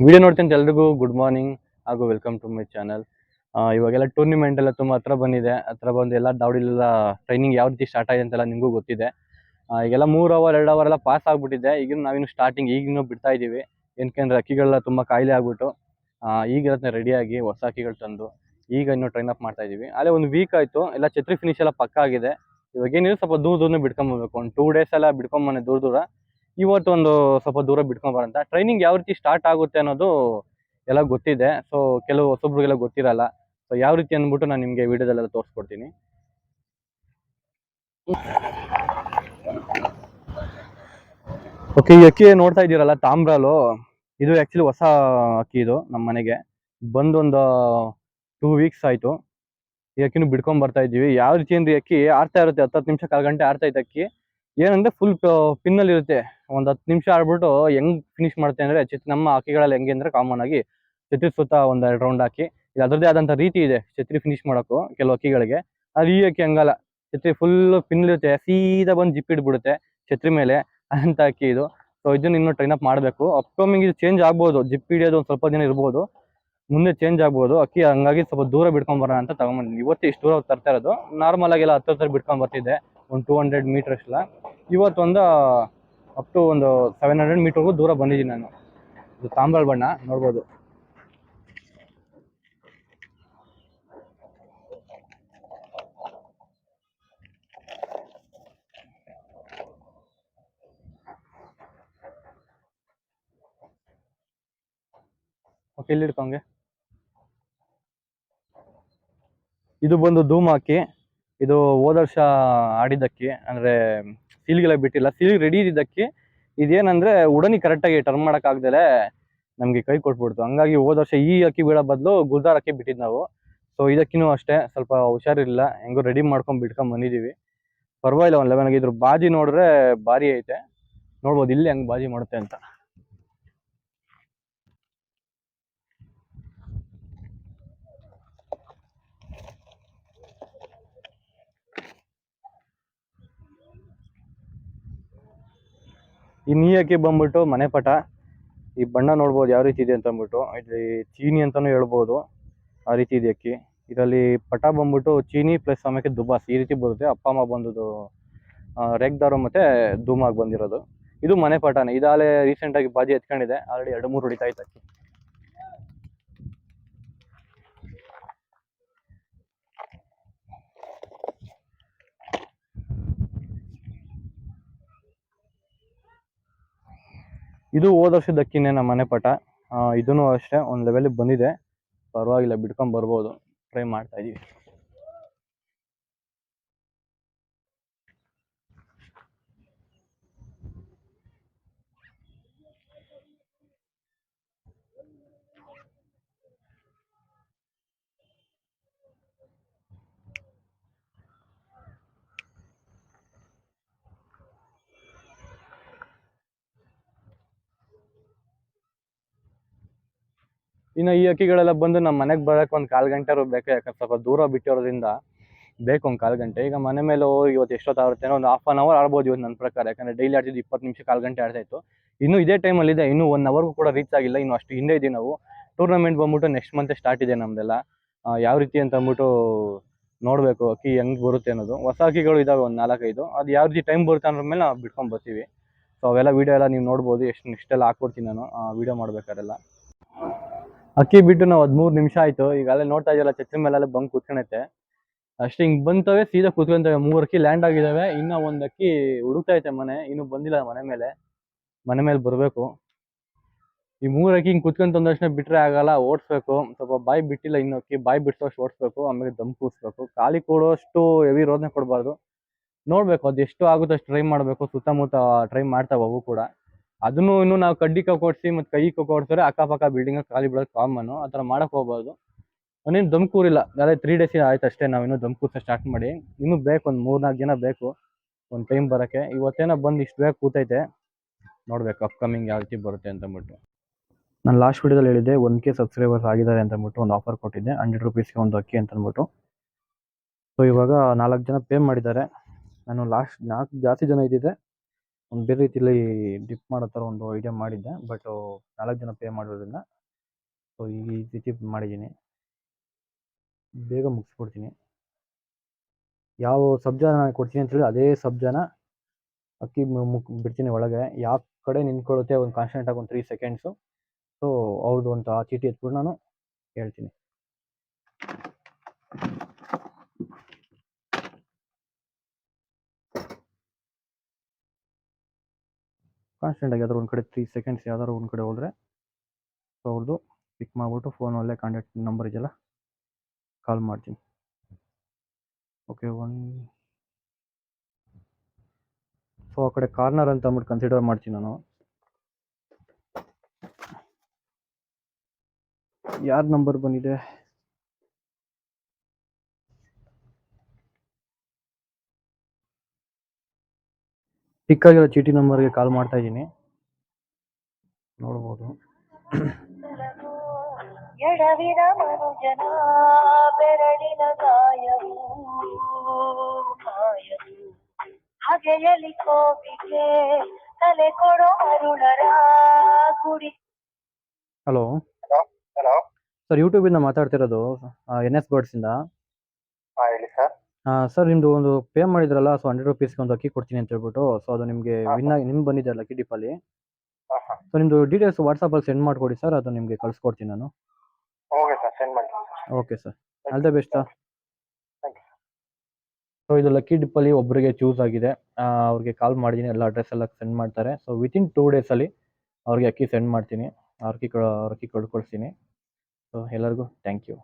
Video ನೋಡ್ತೀನಿ ಎಲ್ರಿಗೂ good morning ಹಾಗೂ ವೆಲ್ಕಮ್ ಟು ಮೈ ಚಾನಲ್. ಇವಾಗೆಲ್ಲ ಟೂರ್ನಿಮೆಂಟ್ ಎಲ್ಲ ತುಂಬ ಹತ್ರ ಬಂದಿದೆ. ಹತ್ರ ಬಂದು ಎಲ್ಲ ದಾವಡಿಲೆಲ್ಲ ಟ್ರೈನಿಂಗ್ ಯಾವ ರೀತಿ ಸ್ಟಾರ್ಟ್ ಆಗಿದೆ ಅಂತೆಲ್ಲ ನಿಮಗೂ ಗೊತ್ತಿದೆ. ಈಗೆಲ್ಲ 3 ಅವರ್ 2 ಅವರ್ ಎಲ್ಲ ಪಾಸ್ ಆಗಿಬಿಟ್ಟಿದೆ. ಈಗ ನಾವಿನ್ನು ಸ್ಟಾರ್ಟಿಂಗ್ ಈಗಿನ್ನೂ ಬಿಡ್ತಾ ಇದ್ದೀವಿ. ಏನಕ್ಕೆ ಅಕ್ಕಿಗಳೆಲ್ಲ ತುಂಬ ಕಾಯಿಲೆ ಆಗ್ಬಿಟ್ಟು ಈಗ ರೆಡಿಯಾಗಿ ಹೊಸ ಅಕ್ಕಿಗಳು ತಂದು ಈಗ ಇನ್ನೂ ಟ್ರೈನ್ ಅಪ್ ಮಾಡ್ತಾ ಇದ್ದೀವಿ. ಅಲ್ಲೇ ಒಂದು ವೀಕ್ ಆಯಿತು, ಎಲ್ಲ ಛತ್ರಿ ಫಿನಿಶ್ ಎಲ್ಲ ಪಕ್ಕ ಆಗಿದೆ. ಇವಾಗ ಏನಿದೆ ಸ್ವಲ್ಪ ದೂರನೇ ಬಿಡ್ಕೊಂಬರ್ಬೇಕು. ಒಂದು 2 ಡೇಸ್ ಎಲ್ಲ ಬಿಡ್ಕೊಂಬನ್ನಿ ದೂರ. ಇವತ್ತು ಒಂದು ಸ್ವಲ್ಪ ದೂರ ಬಿಟ್ಕೊಂಬರಂತ. ಟ್ರೈನಿಂಗ್ ಯಾವ ರೀತಿ ಸ್ಟಾರ್ಟ್ ಆಗುತ್ತೆ ಅನ್ನೋದು ಎಲ್ಲ ಗೊತ್ತಿದೆ. ಸೊ ಕೆಲವು ಹೊಸೊಬ್ರಿಗೆಲ್ಲ ಗೊತ್ತಿರಲ್ಲ. ಸೊ ಯಾವ ರೀತಿ ಅಂದ್ಬಿಟ್ಟು ನಾನು ನಿಮಗೆ ವಿಡಿಯೋದಲ್ಲೆಲ್ಲ ತೋರಿಸ್ಕೊಡ್ತೀನಿ. ಓಕೆ, ಈ ಅಕ್ಕಿ ನೋಡ್ತಾ ಇದ್ದೀರಲ್ಲ ತಾಮ್ರಾಲು, ಇದು ಆ್ಯಕ್ಚುಲಿ ಹೊಸ ಅಕ್ಕಿ. ಇದು ನಮ್ಮ ಮನೆಗೆ ಬಂದು ಒಂದು 2 ವೀಕ್ಸ್ ಆಯಿತು. ಈ ಅಕ್ಕಿನೂ ಬಿಡ್ಕೊಂಡ್ ಬರ್ತಾ ಇದ್ದೀವಿ. ಯಾವ ರೀತಿ ಅಂದ್ರೆ ಅಕ್ಕಿ ಆಡ್ತಾ ಇರುತ್ತೆ, 10 ನಿಮಿಷ ಕಾಲ್ ಗಂಟೆ ಆಡ್ತಾ ಇತ್ತು ಅಕ್ಕಿ. ಏನಂದ್ರೆ ಫುಲ್ ಪಿನ್ನಲ್ಲಿ ಇರುತ್ತೆ. ಒಂದು 10 ನಿಮಿಷ ಆಡ್ಬಿಟ್ಟು ಹೆಂಗ್ ಫಿನಿಶ್ ಮಾಡುತ್ತೆ ಅಂದ್ರೆ ನಮ್ಮ ಅಕ್ಕಿಗಳಲ್ಲಿ ಹೆಂಗೆ ಅಂದ್ರೆ ಕಾಮನ್ ಆಗಿ ಛತ್ರಿ ಸುತ್ತ ಒಂದು 2 ರೌಂಡ್ ಹಾಕಿ, ಇದು ಅದರದ್ದೇ ಆದಂಥ ರೀತಿ ಇದೆ ಛತ್ರಿ ಫಿನಿಶ್ ಮಾಡೋಕ್ಕೂ ಕೆಲವು ಅಕ್ಕಿಗಳಿಗೆ. ಅದು ಈ ಅಕ್ಕಿ ಹಂಗಲ್ಲ, ಛತ್ರಿ ಫುಲ್ ಪಿನ್ಲಿರುತ್ತೆ, ಸೀದಾ ಬಂದು ಜಿಪ್ ಇಟ್ಬಿಡುತ್ತೆ ಛತ್ರಿ ಮೇಲೆ ಅಂತ ಅಕ್ಕಿ ಇದು. ಸೊ ಇದನ್ನ ಇನ್ನೂ ಟ್ರೈನ್ ಅಪ್ ಮಾಡಬೇಕು. ಅಪ್ಕಮಿಂಗ್ ಇದು ಚೇಂಜ್ ಆಗ್ಬೋದು, ಜಿಪ್ ಹಿಡಿಯೋದು ಒಂದು ಸ್ವಲ್ಪ ದಿನ ಇರ್ಬೋದು, ಮುಂದೆ ಚೇಂಜ್ ಆಗ್ಬೋದು ಅಕ್ಕಿ. ಹಂಗಾಗಿ ಸ್ವಲ್ಪ ದೂರ ಬಿಡ್ಕೊಂಬರೋಣ ಅಂತ ತಗೊಂಬಂದಿದ್ದೀನಿ. ಇವತ್ತು ಇಷ್ಟು ದೂರ ತರ್ತಾ ಇರೋದು. ನಾರ್ಮಲ್ ಆಗೆಲ್ಲ 10 ಬಿಡ್ಕೊಂಡ್ ಬರ್ತಿದ್ದೆ, ಒಂದು 200 ಮೀಟರ್ ಅಷ್ಟಲ್ಲ. ಇವತ್ತೊಂದು ಅಪ್ ಟು ಒಂದು 700 ಮೀಟರ್ಗೂ ದೂರ ಬಂದಿದ್ದೀನಿ ನಾನು. ಇದು ತಾಂಬಾಳ್ ಬಣ್ಣ ನೋಡ್ಬೋದು. ಓಕೆ, ಇಲ್ಲಿ ಇಡ್ಕೊಂಗೆ. ಇದು ಬಂದು ಧೂಮ ಅಕ್ಕಿ. ಇದು ಹೋದ ವರ್ಷ ಆಡಿದ್ದಕ್ಕಿ, ಅಂದ್ರೆ ಸೀಲ್ಗೆಲ್ಲ ಬಿಟ್ಟಿಲ್ಲ, ಸೀಲ್ ರೆಡಿ ಇದ್ದಿದ್ದಕ್ಕಿ. ಇದೇನಂದ್ರೆ ಉಡನಿ ಕರೆಕ್ಟಾಗಿ ಟರ್ನ್ ಮಾಡೋಕ್ಕಾಗ್ದಲೆ ನಮಗೆ ಕೈ ಕೊಟ್ಬಿಡ್ತು. ಹಂಗಾಗಿ ಹೋದ ವರ್ಷ ಈ ಅಕ್ಕಿ ಬೀಳೋ ಬದಲು ಗುಲ್ದಾರ್ ಅಕ್ಕಿ ಬಿಟ್ಟಿದ್ದು ನಾವು. ಸೊ ಇದಕ್ಕಿನೂ ಅಷ್ಟೇ ಸ್ವಲ್ಪ ಹುಷಾರಿಲ್ಲ, ಹೆಂಗೋ ರೆಡಿ ಮಾಡ್ಕೊಂಡು ಬಿಟ್ಕೊಂಡ್ ಬಂದಿದ್ದೀವಿ. ಪರವಾಗಿಲ್ಲ, ಒಂದು 11 ಆಗಿದ್ರು. ಬಾಜಿ ನೋಡಿದ್ರೆ ಭಾರಿ ಐತೆ, ನೋಡ್ಬೋದು ಇಲ್ಲಿ ಹೆಂಗ್ ಬಾಜಿ ಮಾಡುತ್ತೆ ಅಂತ. ಇನ್ನು ಈ ಅಕ್ಕಿ ಬಂದ್ಬಿಟ್ಟು ಮನೆ ಪಟ. ಈ ಬಣ್ಣ ನೋಡ್ಬೋದು ಯಾವ ರೀತಿ ಇದೆ ಅಂತ ಅಂದ್ಬಿಟ್ಟು. ಇಲ್ಲಿ ಚೀನಿ ಅಂತಾನು ಹೇಳ್ಬೋದು, ಆ ರೀತಿ ಇದೆ ಅಕ್ಕಿ. ಇದರಲ್ಲಿ ಪಟ ಬಂದ್ಬಿಟ್ಟು ಚೀನಿ ಪ್ಲಸ್ ಆಮೇಲೆ ದುಬಾಸ್ ಈ ರೀತಿ ಬರುತ್ತೆ. ಅಪ್ಪ ಅಮ್ಮ ಬಂದದ್ದು ರೇಗ್ದಾರು ಮತ್ತೆ ಧೂಮಾಗಿ ಬಂದಿರೋದು. ಇದು ಮನೆ ಪಟಾನೆ. ಇದಾಲೆ ರೀಸೆಂಟ್ ಆಗಿ ಬಾಜಿ ಎತ್ಕೊಂಡಿದೆ, ಆಲ್ರೆಡಿ 2-3 ಹೊಡಿತಾ ಇತ್ತು ಅಕ್ಕಿ. ಇದು ಹೋದ ವರ್ಷದ ಅಕ್ಕಿನೇ ನಮ್ಮ ಮನೆ ಪಟ. ಇದೂ ಅಷ್ಟೇ ಒಂದು ಲೆವೆಲಿಗೆ ಬಂದಿದೆ, ಪರವಾಗಿಲ್ಲ, ಬಿಡ್ಕೊಂಡ್ ಬರ್ಬೋದು. ಟ್ರೈ ಮಾಡ್ತಾ ಇದೀವಿ. ಇನ್ನು ಈ ಅಕ್ಕಿಗಳೆಲ್ಲ ಬಂದು ನಮ್ಮ ಮನೆಗೆ ಬರೋಕೆ ಒಂದು 1/4 ಗಂಟೆ ಬೇಕು. ಯಾಕಂದ್ರೆ ಸ್ವಲ್ಪ ದೂರ ಬಿಟ್ಟಿರೋದ್ರಿಂದ ಬೇಕು ಒಂದು 1/4 ಗಂಟೆ. ಈಗ ಮನೆ ಮೇಲೆ ಇವತ್ತು ಎಷ್ಟೊತ್ತಾಗುತ್ತೆ, ಒಂದು 1/2 ಅವರ್ ಆಡ್ಬೋದು ಇವತ್ತು ನನ್ನ ಪ್ರಕಾರ. ಯಾಕಂದರೆ ಡೈಲಿ ಆಡ್ತಿದ್ದು 20 ನಿಮಿಷ 1/4 ಗಂಟೆ ಆಡ್ತಾ ಇತ್ತು. ಇನ್ನೂ ಇದೇ ಟೈಮಲ್ಲಿದೆ, ಇನ್ನೂ 1 ಅವರ್ಗೂ ಕೂಡ ರೀಚ್ ಆಗಿಲ್ಲ. ಇನ್ನು ಅಷ್ಟು ಹಿಂದೆ ಇದ್ದೀವಿ ನಾವು. ಟೂರ್ನಮೆಂಟ್ ಬಂದ್ಬಿಟ್ಟು ನೆಕ್ಸ್ಟ್ ಮಂತ್ ಸ್ಟಾರ್ಟ್ ಇದೆ ನಮ್ಮದೆಲ್ಲ. ಯಾವ ರೀತಿ ಅಂತ ಅಂದ್ಬಿಟ್ಟು ನೋಡಬೇಕು ಅಕ್ಕಿ ಹೆಂಗೆ ಬರುತ್ತೆ ಅನ್ನೋದು. ಹೊಸ ಅಕ್ಕಿಗಳು ಇದ್ದಾವೆ ಒಂದು 4-5, ಅದು ಯಾವ ರೀತಿ ಟೈಮ್ ಬರುತ್ತೆ ಅನ್ನೋದ್ರ ಮೇಲೆ ನಾವು ಬಿಟ್ಕೊಂಡು ಬರ್ತೀವಿ. ಸೊ ಅವೆಲ್ಲ ವೀಡಿಯೋ ಎಲ್ಲ ನೀವು ನೋಡ್ಬೋದು. ನೆಕ್ಸ್ಟೆಲ್ಲ ಹಾಕ್ಕೊಡ್ತೀನಿ ನಾನು ವೀಡಿಯೋ ಮಾಡ್ಬೇಕಾರೆಲ್ಲ. ಅಕ್ಕಿ ಬಿಟ್ಟು ನಾವು 13 ನಿಮಿಷ ಆಯಿತು. ಈಗಾಗಲೇ ನೋಡ್ತಾ ಇದೆಯಲ್ಲ, ಛತ್ರಿ ಮೇಲೆಲ್ಲ ಬಂದು ಕೂತ್ಕೊಳತ್ತೆ ಅಷ್ಟೇ. ಹಿಂಗೆ ಬಂತವೆ, ಸೀದಾ ಕೂತ್ಕೊಂತವೆ. 3 ಅಕ್ಕಿ ಲ್ಯಾಂಡ್ ಆಗಿದ್ದಾವೆ. ಇನ್ನೂ ಒಂದು ಅಕ್ಕಿ ಹುಡುಕ್ತಾ ಐತೆ ಮನೆ, ಇನ್ನೂ ಬಂದಿಲ್ಲ ಮನೆ ಮೇಲೆ ಬರಬೇಕು. ಈ 3 ಅಕ್ಕಿ ಹಿಂಗೆ ಕೂತ್ಕೊಂತ ತಕ್ಷಣ ಬಿಟ್ಟರೆ ಆಗಲ್ಲ, ಓಡಿಸ್ಬೇಕು. ಸ್ವಲ್ಪ ಬಾಯಿ ಬಿಟ್ಟಿಲ್ಲ ಇನ್ನೂ ಅಕ್ಕಿ, ಬಾಯಿ ಬಿಡಿಸೋಷ್ಟು ಓಡಿಸ್ಬೇಕು, ಆಮೇಲೆ ದಮ್ ಕೂರಿಸ್ಬೇಕು. ಖಾಲಿ ಕೊಡೋಷ್ಟು ಹೆವಿ ರೋದನೆ ಕೊಡಬಾರ್ದು. ನೋಡಬೇಕು ಅದು ಎಷ್ಟು ಆಗುತ್ತೋ ಅಷ್ಟು ಟ್ರೈ ಮಾಡಬೇಕು. ಸುತ್ತಮುತ್ತ ಟ್ರೈ ಮಾಡ್ತಾವೆ ಅವು ಕೂಡ. ಅದನ್ನು ಇನ್ನೂ ನಾವು ಕಡ್ಡಿ ಕೊಡಿಸಿ ಮತ್ತು ಕೈ ಕೊಡಿಸಿದ್ರೆ ಅಕ್ಕಪಕ್ಕ ಬಿಲ್ಡಿಂಗ್ ಖಾಲಿ ಬಿಡೋದು ಕಾಮನ್ನು. ಆ ಥರ ಮಾಡಕ್ಕೆ ಹೋಗ್ಬಾರ್ದು. ಅವನೇನು ದಮ್ ಕೂರಿಲ್ಲ, ಅದೇ 3 ಡೇಸ್ ಆಯ್ತು ಅಷ್ಟೇ. ನಾವು ಇನ್ನೂ ದಮ್ ಕೂರ್ಸ ಸ್ಟಾರ್ಟ್ ಮಾಡಿ. ಇನ್ನೂ ಬೇಕು, ಒಂದು 3-4 ದಿನ ಬೇಕು ಒಂದು ಟೈಮ್ ಬರೋಕ್ಕೆ. ಇವತ್ತೇನೋ ಬಂದು ಇಷ್ಟು ಬೇಗ ಕೂತೈತೆ. ನೋಡ್ಬೇಕು ಅಪ್ಕಮಿಂಗ್ ಯಾವ ರೀತಿ ಬರುತ್ತೆ ಅಂತಂದ್ಬಿಟ್ಟು. ನಾನು ಲಾಸ್ಟ್ ವಿಡಿಯೋದಲ್ಲಿ ಹೇಳಿದ್ದೆ 1K ಸಬ್ಸ್ಕ್ರೈಬರ್ಸ್ ಆಗಿದ್ದಾರೆ ಅಂತಂದ್ಬಿಟ್ಟು ಒಂದು ಆಫರ್ ಕೊಟ್ಟಿದ್ದೆ, 100 ರುಪೀಸ್ಗೆ ಒಂದು ಅಕ್ಕಿ ಅಂತಂದ್ಬಿಟ್ಟು. ಸೊ ಇವಾಗ 4 ಜನ ಪೇ ಮಾಡಿದ್ದಾರೆ. ನಾನು ಲಾಸ್ಟ್ 4 ಜಾಸ್ತಿ ಜನ ಇದ್ದಿದ್ದೆ, ಒಂದು ಬೇರೆ ರೀತಿಯಲ್ಲಿ ಡಿಪ್ ಮಾಡೋ ಥರ ಒಂದು ಐಡಿಯಾ ಮಾಡಿದ್ದೆ. ಬಟ್ 4 ಜನ ಪೇ ಮಾಡಿರೋದ್ರಿಂದ ಸೊ ಈ ರೀತಿ ಮಾಡಿದ್ದೀನಿ. ಬೇಗ ಮುಗಿಸ್ಬಿಡ್ತೀನಿ. ಯಾವ ಸಬ್ಜಾ ನಾನು ಕೊಡ್ತೀನಿ ಅಂತೇಳಿ ಅದೇ ಸಬ್ಜಾನ ಅಕ್ಕಿ ಬಿಡ್ತೀನಿ ಒಳಗೆ. ಯಾವ ಕಡೆ ನಿಂತ್ಕೊಳ್ಳುತ್ತೆ ಒಂದು ಕಾನ್ಸ್ಟೆಂಟಾಗಿ ಒಂದು 3 ಸೆಕೆಂಡ್ಸು. ಸೊ ಅವ್ರದ್ದು ಒಂದು ಆ ಚೀಟಿ ಎತ್ಬಿಟ್ಟು ನಾನು ಹೇಳ್ತೀನಿ. ಕಾನ್ಸ್ಟೆಂಟಾಗಿ ಯಾವ್ದಾದ್ರು ಒಂದು ಕಡೆ 3 ಸೆಕೆಂಡ್ಸ್ ಯಾವ್ದಾದ್ರು ಒಂದು ಕಡೆ ಹೋದರೆ ಸೊ ಅವ್ರದ್ದು ಪಿಕ್ ಮಾಡಿಬಿಟ್ಟು ಫೋನಲ್ಲೇ ಕಾಂಟ್ಯಾಕ್ಟ್ ನಂಬರ್ ಇದೆಯಲ್ಲ ಕಾಲ್ ಮಾಡ್ತೀನಿ. ಓಕೆ ಸೊ ಆ ಕಡೆ ಕಾರ್ನರ್ ಅಂತ ಅಂದ್ಬಿಟ್ಟು ಕನ್ಸಿಡರ್ ಮಾಡ್ತೀನಿ ನಾನು. ಯಾರ ನಂಬರ್ ಬಂದಿದೆ? ಪಿಕ್ ಆಗಿರೋ ಚೀಟಿ ನಂಬರ್ಗೆ ಕಾಲ್ ಮಾಡ್ತಾ ಇದ್ದೀನಿ. ನೋಡ್ಬೋದು. ಎಡವಿನ ಮನುಜನ ಬೆರಳಿನ ಗಾಯವು ಹಾಗೆಯಲಿ ಕೋಪಿಗೆ ತಲೆ ಕೊಡೋ ಅರುಣರ ಗುಡಿ. ಹಲೋ ಸರ್, ಯೂಟ್ಯೂಬಿಂದ ಮಾತಾಡ್ತಿರೋದು, NS ಬರ್ಡ್ಸಿಂದ. ಹೇಳಿ ಸರ್. ಸರ್, ನಿಮ್ಮದು ಒಂದು ಪೇ ಮಾಡಿದ್ರಲ್ಲ, ಸೊ 100 ರುಪೀಸ್ಗೆ ಒಂದು ಅಕ್ಕಿ ಕೊಡ್ತೀನಿ ಅಂತ ಹೇಳ್ಬಿಟ್ಟು, ಸೊ ಅದು ನಿಮಗೆ ನಿಮ್ಗೆ ಬಂದಿದೆ ಲಕ್ಕಿ ಡಿಪ್ಪಲ್ಲಿ. ಸೊ ನಿಮ್ಮದು ಡೀಟೇಲ್ಸ್ ವಾಟ್ಸಪ್ಪಲ್ಲಿ ಸೆಂಡ್ ಮಾಡಿಕೊಡಿ ಸರ್, ಅದು ನಿಮಗೆ ಕಳಿಸ್ಕೊಡ್ತೀನಿ ನಾನು. ಓಕೆ ಸರ್, ಸೆಂಡ್ ಮಾಡಿ. Okay sir, all the best. So ಇದು ಲಕ್ಕಿ ಡಿಪ್ಪಲ್ಲಿ ಒಬ್ಬರಿಗೆ ಚೂಸ್ ಆಗಿದೆ. ಅವ್ರಿಗೆ ಕಾಲ್ ಮಾಡಿದ್ದೀನಿ, ಎಲ್ಲ ಅಡ್ರೆಸ್ ಎಲ್ಲ ಸೆಂಡ್ ಮಾಡ್ತಾರೆ. ಸೊ ವಿತಿನ್ 2 ಡೇಸಲ್ಲಿ ಅವ್ರಿಗೆ ಅಕ್ಕಿ ಸೆಂಡ್ ಮಾಡ್ತೀನಿ. ಅವ್ರ ಅಕ್ಕಿ ಕಳ್ಕೊಳ್ತೀನಿ. ಸೊ ಎಲ್ಲರಿಗೂ ಥ್ಯಾಂಕ್ ಯು.